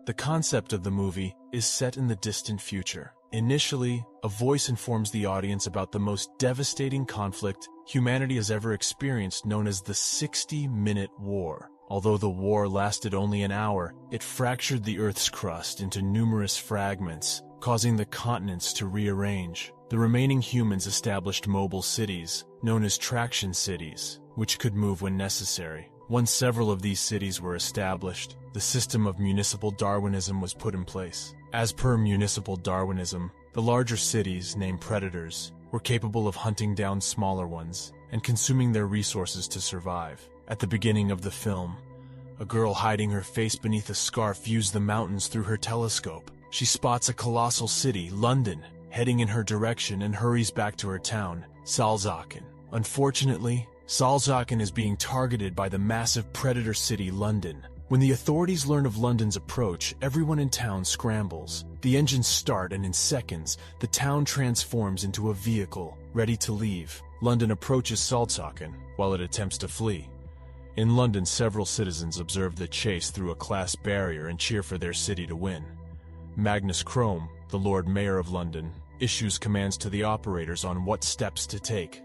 The concept of the movie is set in the distant future. Initially, a voice informs the audience about the most devastating conflict humanity has ever experienced, known as the 60-minute war. Although the war lasted only an hour, it fractured the Earth's crust into numerous fragments, causing the continents to rearrange. The remaining humans established mobile cities, known as traction cities, which could move when necessary. Once several of these cities were established, the system of municipal Darwinism was put in place. As per municipal Darwinism, the larger cities, named predators, were capable of hunting down smaller ones and consuming their resources to survive. At the beginning of the film, a girl hiding her face beneath a scarf views the mountains through her telescope. She spots a colossal city, London, heading in her direction and hurries back to her town, Salzgitter. Unfortunately, Salzgitter is being targeted by the massive predator city, London. When the authorities learn of London's approach, everyone in town scrambles. The engines start, and in seconds, the town transforms into a vehicle, ready to leave. London approaches Salzgitter while it attempts to flee. In London, several citizens observe the chase through a glass barrier and cheer for their city to win. Magnus Crome, the Lord Mayor of London, issues commands to the operators on what steps to take.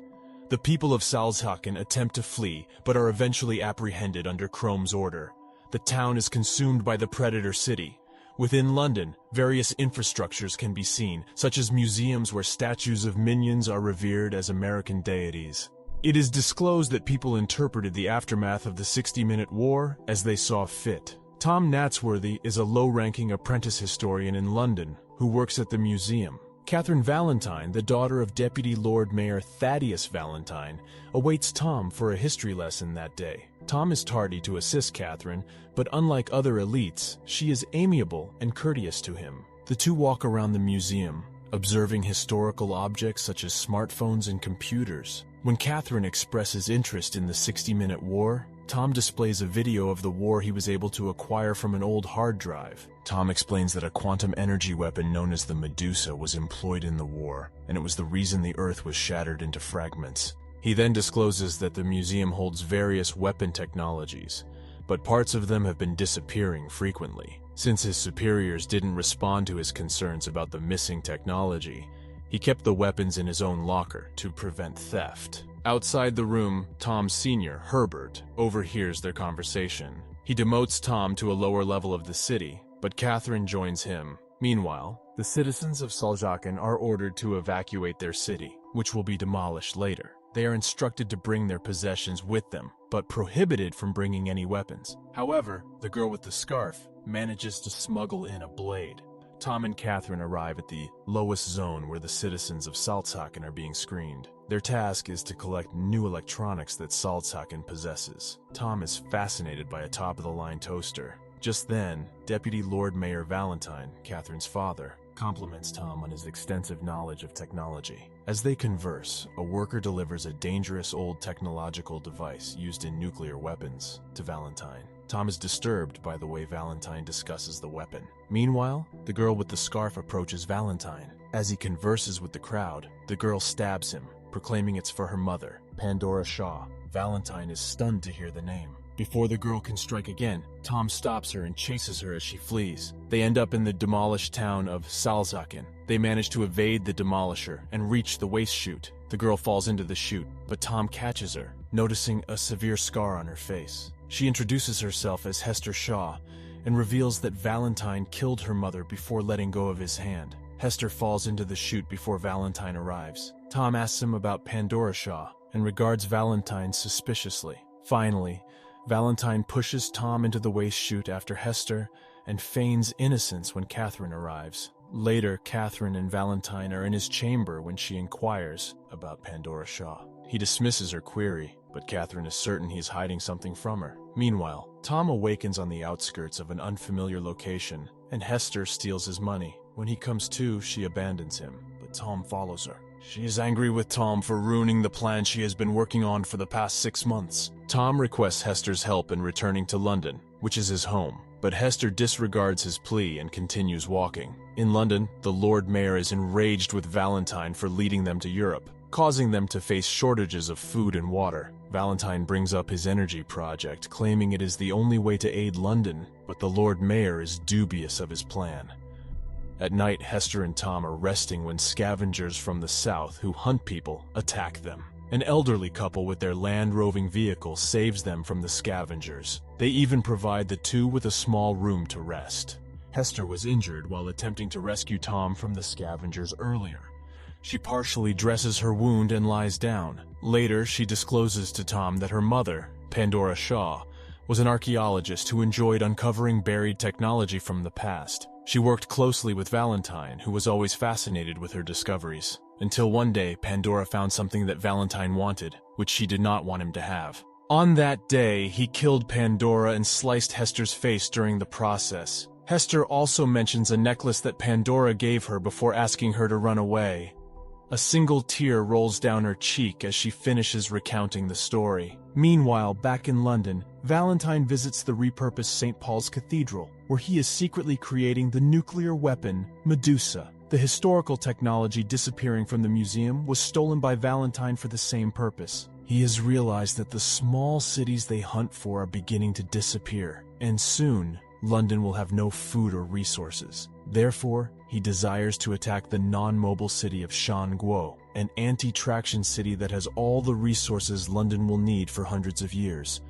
The people of Salzgitter attempt to flee, but are eventually apprehended under Crome's order. The town is consumed by the predator city. Within London, various infrastructures can be seen, such as museums where statues of minions are revered as American deities. It is disclosed that people interpreted the aftermath of the 60-minute war as they saw fit. Tom Natsworthy is a low-ranking apprentice historian in London who works at the museum. Catherine Valentine, the daughter of Deputy Lord Mayor Thaddeus Valentine, awaits Tom for a history lesson that day. Tom is tardy to assist Catherine, but unlike other elites, she is amiable and courteous to him. The two walk around the museum, observing historical objects such as smartphones and computers. When Catherine expresses interest in the 60-minute war, Tom displays a video of the war he was able to acquire from an old hard drive. Tom explains that a quantum energy weapon known as the Medusa was employed in the war, and it was the reason the Earth was shattered into fragments. He then discloses that the museum holds various weapon technologies, but parts of them have been disappearing frequently. Since his superiors didn't respond to his concerns about the missing technology, he kept the weapons in his own locker to prevent theft. Outside the room, Tom's senior, Herbert, overhears their conversation. He demotes Tom to a lower level of the city, but Catherine joins him. Meanwhile, the citizens of Salzgitter are ordered to evacuate their city, which will be demolished later. They are instructed to bring their possessions with them, but prohibited from bringing any weapons. However, the girl with the scarf manages to smuggle in a blade. Tom and Catherine arrive at the lowest zone where the citizens of Salzgitter are being screened. Their task is to collect new electronics that Salzgitter possesses. Tom is fascinated by a top-of-the-line toaster. Just then, Deputy Lord Mayor Valentine, Catherine's father, compliments Tom on his extensive knowledge of technology. As they converse, a worker delivers a dangerous old technological device used in nuclear weapons to Valentine. Tom is disturbed by the way Valentine discusses the weapon. Meanwhile, the girl with the scarf approaches Valentine. As he converses with the crowd, the girl stabs him, proclaiming it's for her mother, Pandora Shaw. Valentine is stunned to hear the name. Before the girl can strike again, Tom stops her and chases her as she flees. They end up in the demolished town of Salzgitter. They manage to evade the demolisher and reach the waste chute. The girl falls into the chute, but Tom catches her, noticing a severe scar on her face. She introduces herself as Hester Shaw and reveals that Valentine killed her mother before letting go of his hand. Hester falls into the chute before Valentine arrives. Tom asks him about Pandora Shaw and regards Valentine suspiciously. Finally, Valentine pushes Tom into the waste chute after Hester and feigns innocence when Catherine arrives. Later, Catherine and Valentine are in his chamber when she inquires about Pandora Shaw. He dismisses her query, but Catherine is certain he's hiding something from her. Meanwhile, Tom awakens on the outskirts of an unfamiliar location, and Hester steals his money. When he comes to, she abandons him, but Tom follows her. She is angry with Tom for ruining the plan she has been working on for the past 6 months. Tom requests Hester's help in returning to London, which is his home, but Hester disregards his plea and continues walking. In London, the Lord Mayor is enraged with Valentine for leading them to Europe, causing them to face shortages of food and water. Valentine brings up his energy project, claiming it is the only way to aid London, but the Lord Mayor is dubious of his plan. At night, Hester and Tom are resting when scavengers from the south who hunt people attack them. An elderly couple with their land-roving vehicle saves them from the scavengers. They even provide the two with a small room to rest. Hester was injured while attempting to rescue Tom from the scavengers earlier. She partially dresses her wound and lies down. Later, she discloses to Tom that her mother, Pandora Shaw, was an archaeologist who enjoyed uncovering buried technology from the past. She worked closely with Valentine, who was always fascinated with her discoveries. Until one day, Pandora found something that Valentine wanted, which she did not want him to have. On that day, he killed Pandora and sliced Hester's face during the process. Hester also mentions a necklace that Pandora gave her before asking her to run away. A single tear rolls down her cheek as she finishes recounting the story. Meanwhile, back in London, Valentine visits the repurposed St. Paul's Cathedral, where he is secretly creating the nuclear weapon, Medusa. The historical technology disappearing from the museum was stolen by Valentine for the same purpose. He has realized that the small cities they hunt for are beginning to disappear, and soon, London will have no food or resources. Therefore, he desires to attack the non-mobile city of Shanguo, an anti-traction city that has all the resources London will need for hundreds of years.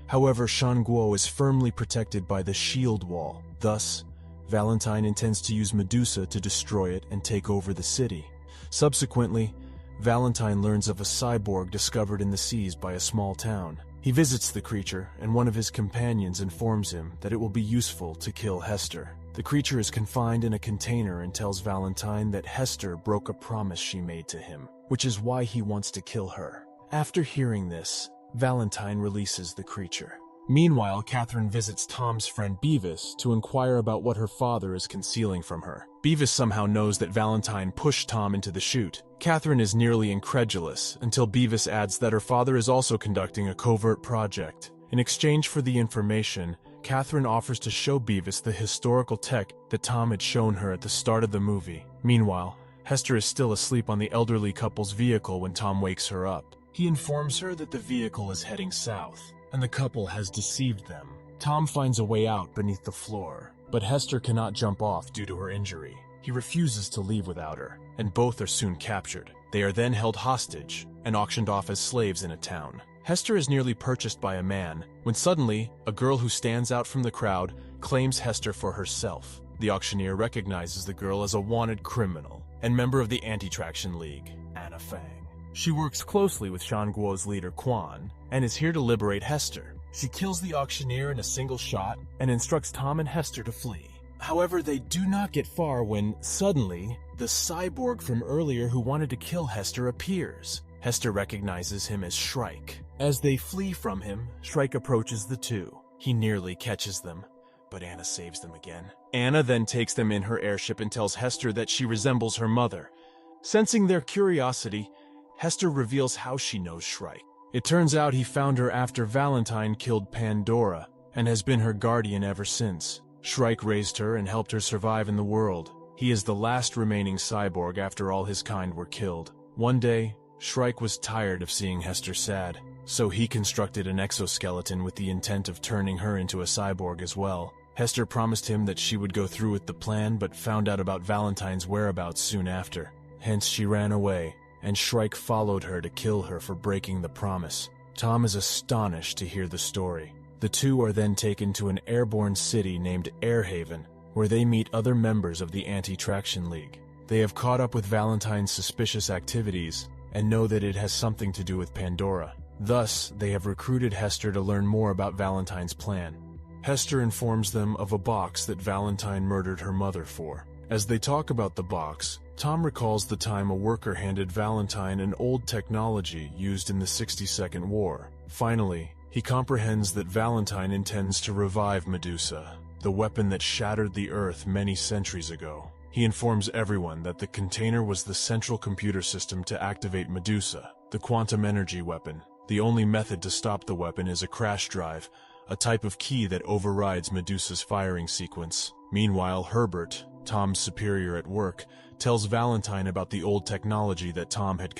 However, Shanguo is firmly protected by the shield wall. Thus, Valentine intends to use Medusa to destroy it and take over the city. Subsequently, Valentine learns of a cyborg discovered in the seas by a small town. He visits the creature, and one of his companions informs him that it will be useful to kill Hester. The creature is confined in a container and tells Valentine that Hester broke a promise she made to him, which is why he wants to kill her. After hearing this, Valentine releases the creature. Meanwhile, Catherine visits Tom's friend Beavis to inquire about what her father is concealing from her. Beavis somehow knows that Valentine pushed Tom into the chute. Catherine is nearly incredulous until Beavis adds that her father is also conducting a covert project. In exchange for the information, Catherine offers to show Beavis the historical tech that Tom had shown her at the start of the movie. Meanwhile, Hester is still asleep on the elderly couple's vehicle when Tom wakes her up. He informs her that the vehicle is heading south, and the couple has deceived them. Tom finds a way out beneath the floor, but Hester cannot jump off due to her injury. He refuses to leave without her, and both are soon captured. They are then held hostage and auctioned off as slaves in a town. Hester is nearly purchased by a man, when suddenly, a girl who stands out from the crowd claims Hester for herself. The auctioneer recognizes the girl as a wanted criminal and member of the Anti-Traction League, Anna Fang. She works closely with Shanguo's leader Quan, and is here to liberate Hester. She kills the auctioneer in a single shot and instructs Tom and Hester to flee. However, they do not get far when, suddenly, the cyborg from earlier who wanted to kill Hester appears. Hester recognizes him as Shrike. As they flee from him, Shrike approaches the two. He nearly catches them, but Anna saves them again. Anna then takes them in her airship and tells Hester that she resembles her mother. Sensing their curiosity, Hester reveals how she knows Shrike. It turns out he found her after Valentine killed Pandora, and has been her guardian ever since. Shrike raised her and helped her survive in the world. He is the last remaining cyborg after all his kind were killed. One day, Shrike was tired of seeing Hester sad, so he constructed an exoskeleton with the intent of turning her into a cyborg as well. Hester promised him that she would go through with the plan, but found out about Valentine's whereabouts soon after. Hence she ran away, and Shrike followed her to kill her for breaking the promise. Tom is astonished to hear the story. The two are then taken to an airborne city named Airhaven, where they meet other members of the Anti-Traction League. They have caught up with Valentine's suspicious activities, and know that it has something to do with Pandora. Thus, they have recruited Hester to learn more about Valentine's plan. Hester informs them of a box that Valentine murdered her mother for. As they talk about the box, Tom recalls the time a worker handed Valentine an old technology used in the 60-second war. Finally, he comprehends that Valentine intends to revive Medusa, the weapon that shattered the Earth many centuries ago. He informs everyone that the container was the central computer system to activate Medusa, the quantum energy weapon. The only method to stop the weapon is a crash drive, a type of key that overrides Medusa's firing sequence. Meanwhile, Herbert, Tom's superior at work, tells Valentine about the old technology that Tom had